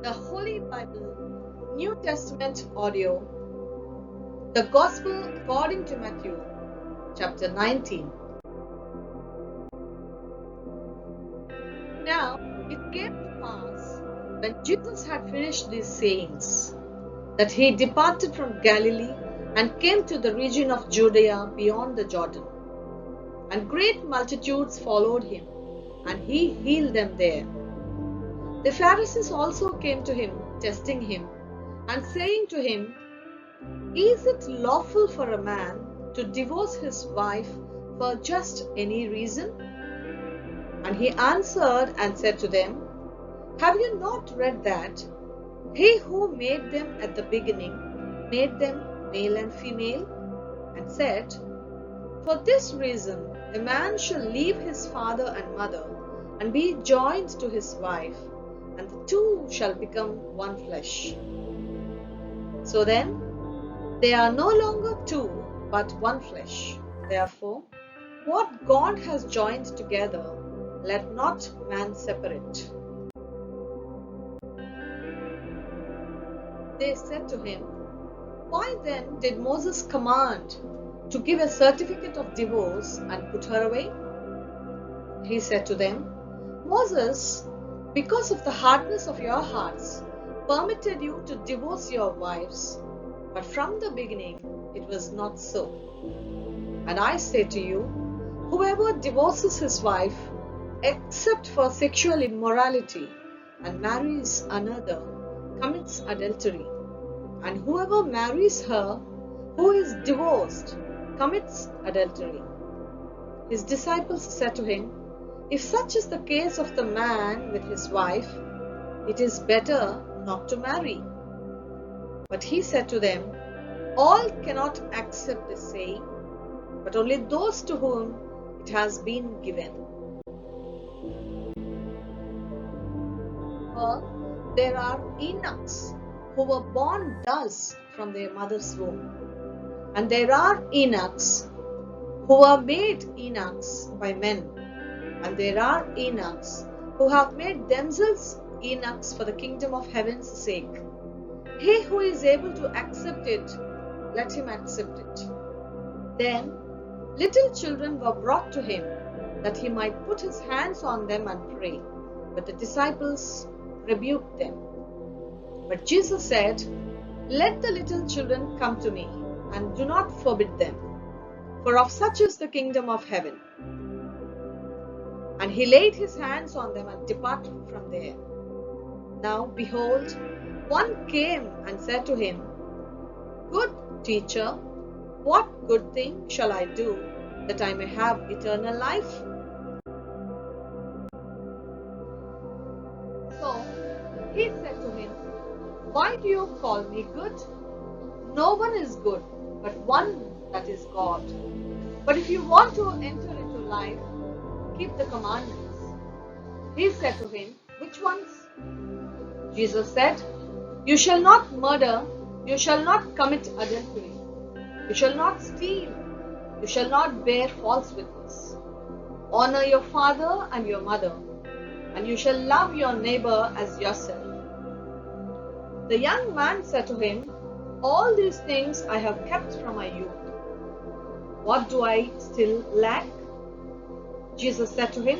The Holy Bible, New Testament audio, the Gospel according to Matthew, chapter 19. Now it came to pass, when Jesus had finished these sayings, that he departed from Galilee and came to the region of Judea beyond the Jordan. And great multitudes followed him, and he healed them there. The Pharisees also came to him, testing him, and saying to him, Is it lawful for a man to divorce his wife for just any reason? And he answered and said to them, Have you not read that he who made them at the beginning made them male and female, and said, For this reason a man shall leave his father and mother, and be joined to his wife, and the two shall become one flesh. So then, they are no longer two, but one flesh. Therefore, what God has joined together, let not man separate. They said to him, Why then did Moses command to give a certificate of divorce and put her away? He said to them, Moses, because of the hardness of your hearts, permitted you to divorce your wives, but from the beginning it was not so. And I say to you, whoever divorces his wife, except for sexual immorality, and marries another, commits adultery. And whoever marries her who is divorced commits adultery. His disciples said to him, If such is the case of the man with his wife, it is better not to marry. But he said to them, All cannot accept this saying, but only those to whom it has been given. For there are eunuchs who were born thus from their mother's womb, and there are eunuchs who are made eunuchs by men, and there are eunuchs who have made themselves eunuchs for the kingdom of heaven's sake. He who is able to accept it, let him accept it. Then little children were brought to him, that he might put his hands on them and pray. But the disciples rebuked them. But Jesus said, Let the little children come to me, and do not forbid them, for of such is the kingdom of heaven. And he laid his hands on them and departed from there. Now behold, one came and said to him, Good teacher, what good thing shall I do that I may have eternal life? So he said to him, Why do you call me good? No one is good but one, that is God. But if you want to enter into life, keep the commandments. He said to him, Which ones? Jesus said, You shall not murder, you shall not commit adultery, you shall not steal, you shall not bear false witness. Honor your father and your mother, and you shall love your neighbor as yourself. The young man said to him, All these things I have kept from my youth. What do I still lack? Jesus said to him,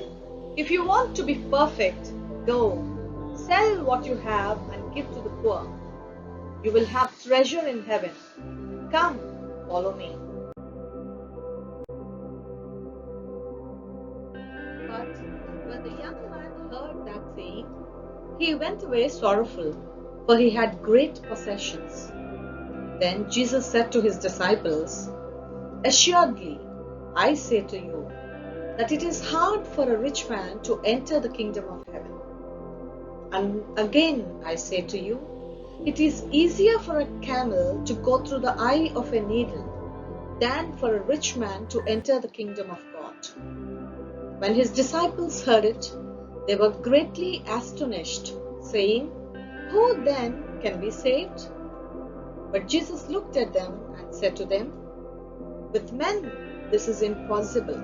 If you want to be perfect, go, sell what you have and give to the poor. You will have treasure in heaven. Come, follow me. But when the young man heard that saying, he went away sorrowful, for he had great possessions. Then Jesus said to his disciples, Assuredly, I say to you, that it is hard for a rich man to enter the kingdom of heaven. And again I say to you, it is easier for a camel to go through the eye of a needle than for a rich man to enter the kingdom of God. When his disciples heard it, they were greatly astonished, saying, Who then can be saved? But Jesus looked at them and said to them, With men this is impossible,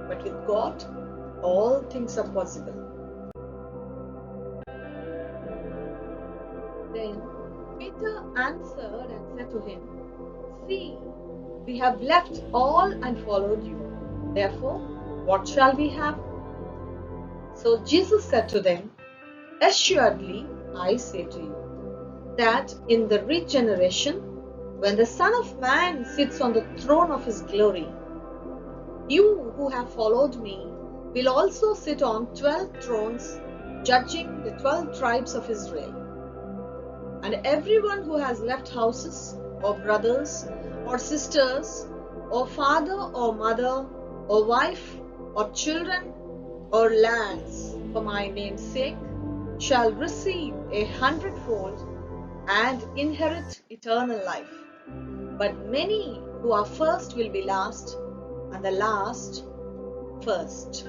but with God all things are possible. answered and said to him, See, we have left all and followed you. Therefore, what shall we have? So Jesus said to them, Assuredly, I say to you, that in the regeneration, when the Son of Man sits on the throne of his glory, you who have followed me will also sit on 12 thrones, judging the 12 tribes of Israel. And everyone who has left houses, or brothers, or sisters, or father, or mother, or wife, or children, or lands for my name's sake, shall receive 100-fold and inherit eternal life. But many who are first will be last, and the last first.